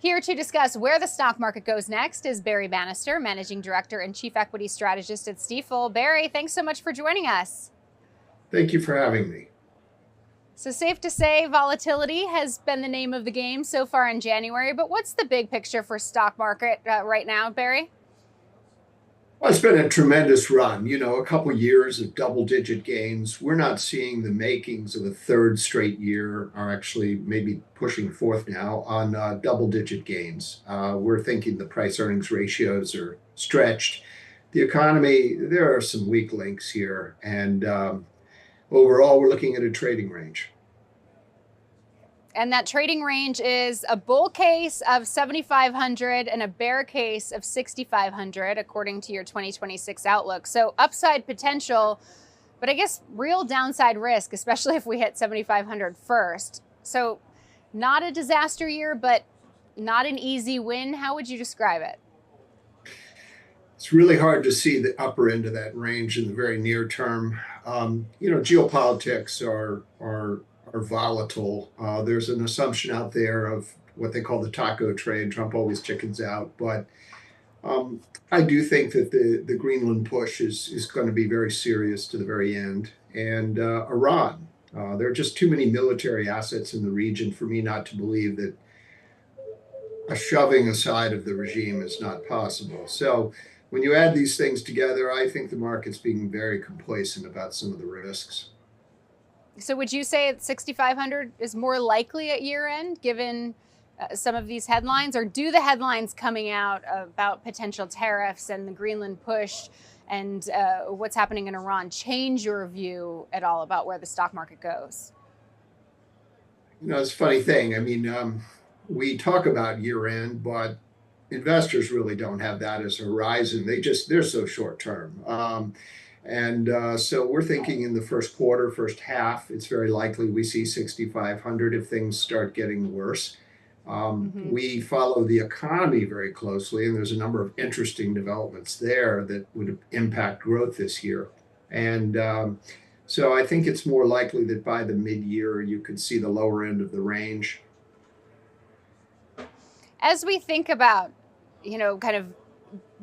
Here to discuss where the stock market goes next is Barry Bannister, Managing Director and Chief Equity Strategist at Stifel. Barry, thanks so much for joining us. Thank you for having me. So safe to say volatility has been the name of the game so far in January, but what's the big picture for stock market right now, Barry? Well, it's been a tremendous run, a couple years of double-digit gains. We're not seeing the makings of a third straight year, or actually maybe pushing fourth now, on double-digit gains. We're thinking the price-earnings ratios are stretched. The economy, there are some weak links here, and overall, we're looking at a trading range. And that trading range is a bull case of 7,500 and a bear case of 6,500, according to your 2026 outlook. So upside potential, but I guess real downside risk, especially if we hit 7,500 first. So not a disaster year, but not an easy win. How would you describe it? It's really hard to see the upper end of that range in the very near term. Geopolitics are volatile. There's an assumption out there of what they call the taco trade. Trump always chickens out, but I do think that the Greenland push is going to be very serious to the very end. And Iran, there are just too many military assets in the region for me not to believe that a shoving aside of the regime is not possible. So when you add these things together, I think the market's being very complacent about some of the risks. So would you say 6,500 is more likely at year end, given some of these headlines, or do the headlines coming out about potential tariffs and the Greenland push and what's happening in Iran change your view at all about where the stock market goes? It's a funny thing. I mean, we talk about year end, but investors really don't have that as a horizon. They're so short term. So we're thinking in the first quarter, first half, it's very likely we see 6,500 if things start getting worse. We follow the economy very closely, and there's a number of interesting developments there that would impact growth this year. So I think it's more likely that by the mid-year, you could see the lower end of the range. As we think about, kind of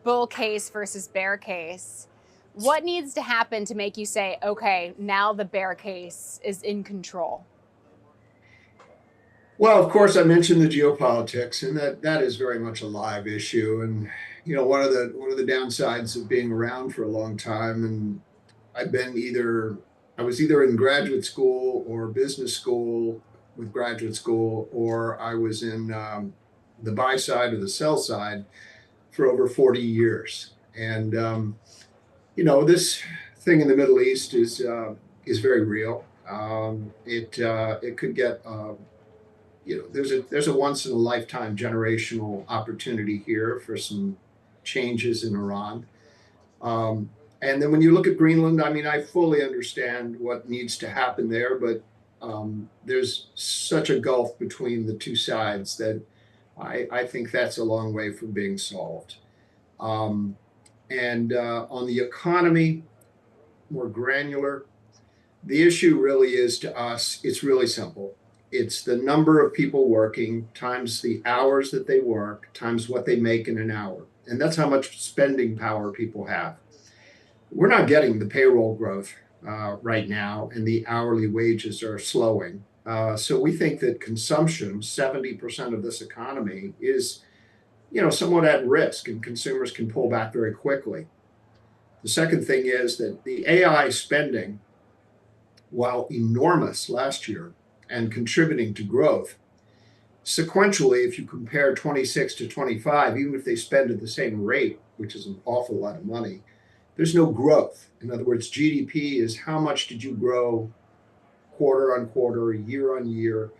bull case versus bear case, what needs to happen to make you say, okay, now the bear case is in control? Well, of course, I mentioned the geopolitics, and that is very much a live issue. And one of the downsides of being around for a long time, and I was either in graduate school or business school with graduate school, or I was in the buy side or the sell side for over 40 years. And this thing in the Middle East is very real. It could get there's a once in a lifetime generational opportunity here for some changes in Iran. And then when you look at Greenland, I mean, I fully understand what needs to happen there, but there's such a gulf between the two sides that I think that's a long way from being solved. And on the economy, more granular, the issue really is to us, it's really simple. It's the number of people working times the hours that they work times what they make in an hour. And that's how much spending power people have. We're not getting the payroll growth right now, and the hourly wages are slowing. So we think that consumption, 70% of this economy, is somewhat at risk, and consumers can pull back very quickly. The second thing is that the AI spending, while enormous last year and contributing to growth, sequentially, if you compare 26 to 25, even if they spend at the same rate, which is an awful lot of money, there's no growth. In other words, GDP is how much did you grow quarter on quarter, year on year,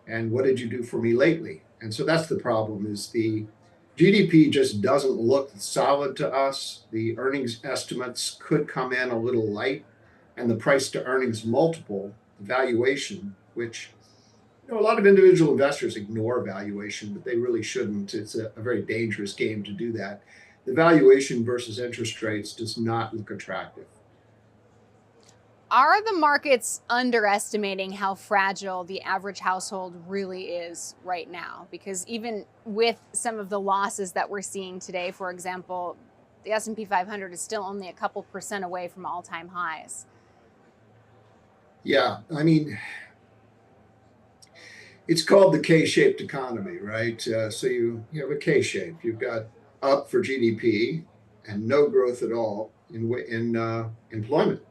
and what did you do for me lately? And so that's the problem, is the GDP just doesn't look solid to us. The earnings estimates could come in a little light, and the price to earnings multiple, the valuation, which a lot of individual investors ignore valuation, but they really shouldn't. It's a very dangerous game to do that. The valuation versus interest rates does not look attractive. Are the markets underestimating how fragile the average household really is right now? Because even with some of the losses that we're seeing today, for example, the S&P 500 is still only a couple percent away from all-time highs. Yeah, I mean, it's called the K-shaped economy, right? So you have a K-shape. You've got up for GDP and no growth at all in employment.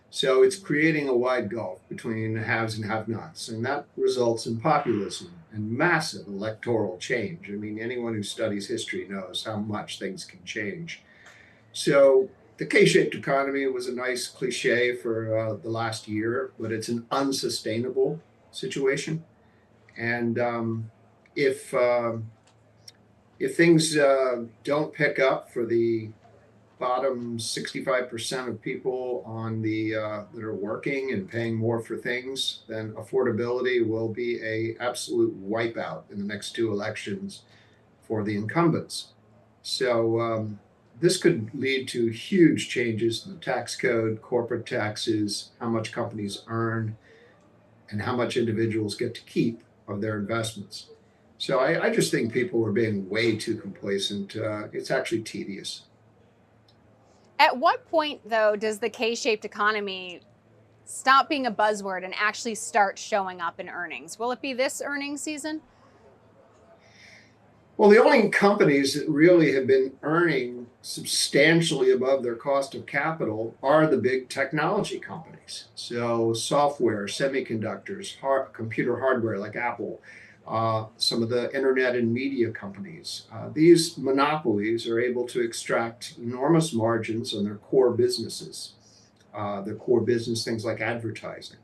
So it's creating a wide gulf between haves and have-nots, and that results in populism and massive electoral change. I mean, anyone who studies history knows how much things can change. So the K-shaped economy was a nice cliche for the last year, but it's an unsustainable situation. And if if things don't pick up for the bottom 65% of people on the that are working and paying more for things, then affordability will be a absolute wipeout in the next two elections for the incumbents. So this could lead to huge changes in the tax code, corporate taxes, how much companies earn, and how much individuals get to keep of their investments. So I just think people are being way too complacent. It's actually tedious. At what point, though, does the K-shaped economy stop being a buzzword and actually start showing up in earnings? Will it be this earnings season? Well, the only companies that really have been earning substantially above their cost of capital are the big technology companies. So, software, semiconductors, computer hardware like Apple, some of the internet and media companies. These monopolies are able to extract enormous margins on their core businesses, their core business things like advertising.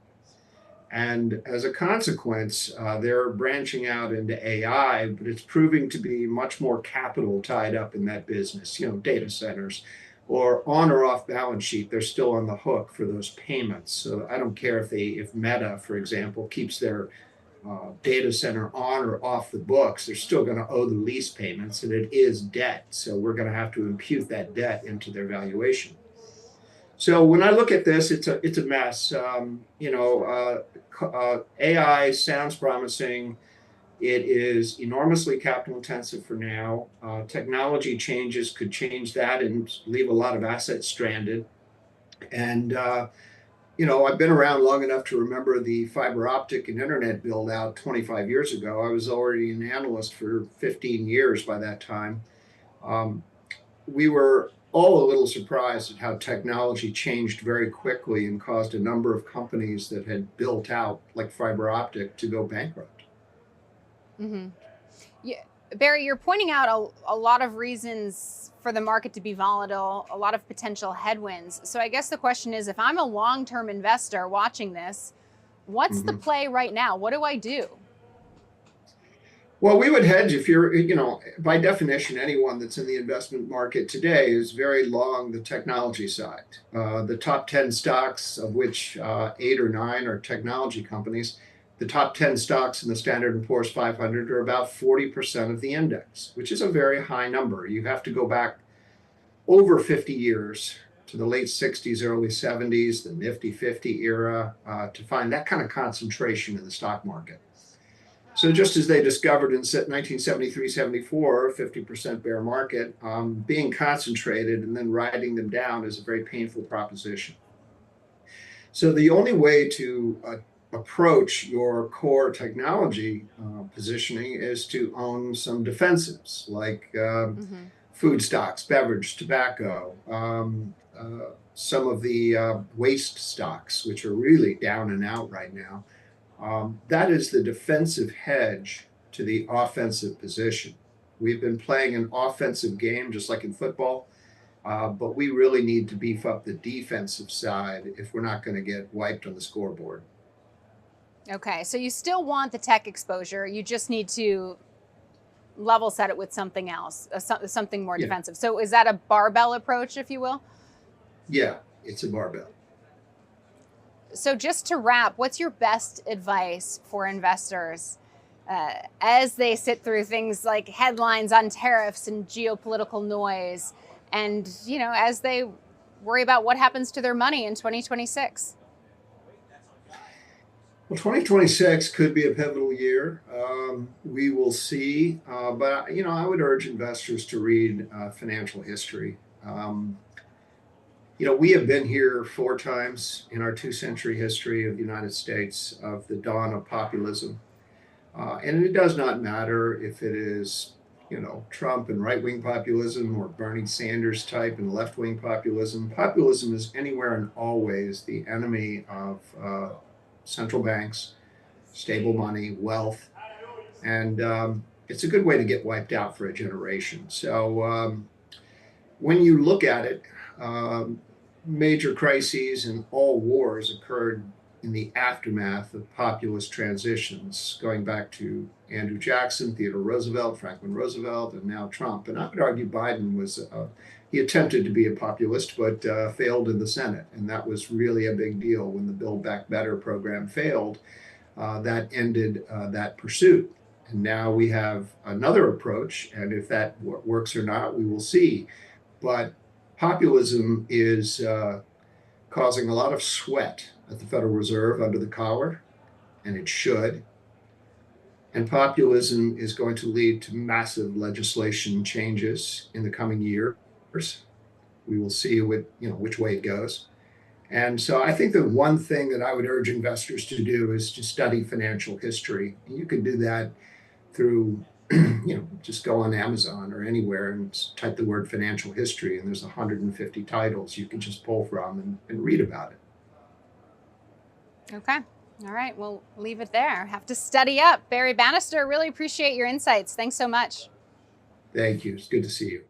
And as a consequence, they're branching out into AI, but it's proving to be much more capital tied up in that business, data centers or on or off balance sheet. They're still on the hook for those payments. So I don't care if Meta, for example, keeps their data center on or off the books, they're still going to owe the lease payments, and it is debt. So we're going to have to impute that debt into their valuation. So when I look at this, it's a mess. AI sounds promising. It is enormously capital intensive for now. Technology changes could change that and leave a lot of assets stranded. And I've been around long enough to remember the fiber optic and internet build out 25 years ago. I was already an analyst for 15 years by that time. Um, we were all a little surprised at how technology changed very quickly and caused a number of companies that had built out, like fiber optic, to go bankrupt. Mm-hmm. Yeah, Barry, you're pointing out a lot of reasons for the market to be volatile, a lot of potential headwinds. So I guess the question is, if I'm a long-term investor watching this, what's the Mm-hmm. play right now? What do I do? Well, we would hedge if you're, by definition, anyone that's in the investment market today is very long the technology side. The top 10 stocks, of which 8 or 9 are technology companies, the top 10 stocks in the Standard & Poor's 500 are about 40% of the index, which is a very high number. You have to go back over 50 years to the late 60s, early 70s, the Nifty 50 era, to find that kind of concentration in the stock market. So just as they discovered in 1973, 74, 50% bear market, being concentrated and then riding them down is a very painful proposition. So the only way to approach your core technology positioning is to own some defensives like Mm-hmm. food stocks, beverage, tobacco, some of the waste stocks, which are really down and out right now. That is the defensive hedge to the offensive position. We've been playing an offensive game, just like in football, but we really need to beef up the defensive side if we're not going to get wiped on the scoreboard. Okay, so you still want the tech exposure. You just need to level set it with something else, something more Yeah, defensive. So is that a barbell approach, if you will? yeah, it's a barbell. So just to wrap, what's your best advice for investors as they sit through things like headlines on tariffs and geopolitical noise, and as they worry about what happens to their money in 2026? Well, 2026 could be a pivotal year. We will see. But, I would urge investors to read financial history. We have been here four times in our 2-century history of the United States of the dawn of populism. And it does not matter if it is, Trump and right-wing populism or Bernie Sanders type and left-wing populism. Populism is anywhere and always the enemy of central banks, stable money, wealth, and it's a good way to get wiped out for a generation. So when you look at it, um, major crises and all wars occurred in the aftermath of populist transitions, going back to Andrew Jackson, Theodore Roosevelt, Franklin Roosevelt, and now Trump. And I would argue Biden he attempted to be a populist, but failed in the Senate. And that was really a big deal when the Build Back Better program failed. That ended that pursuit. And now we have another approach. And if that works or not, we will see. But populism is causing a lot of sweat at the Federal Reserve under the collar, and it should. And populism is going to lead to massive legislation changes in the coming years. We will see which way it goes. And so I think the one thing that I would urge investors to do is to study financial history. You can do that through, just go on Amazon or anywhere and type the word financial history, and there's 150 titles you can just pull from and read about it. Okay. All right. We'll leave it there. Have to study up. Barry Bannister, really appreciate your insights. Thanks so much. Thank you. It's good to see you.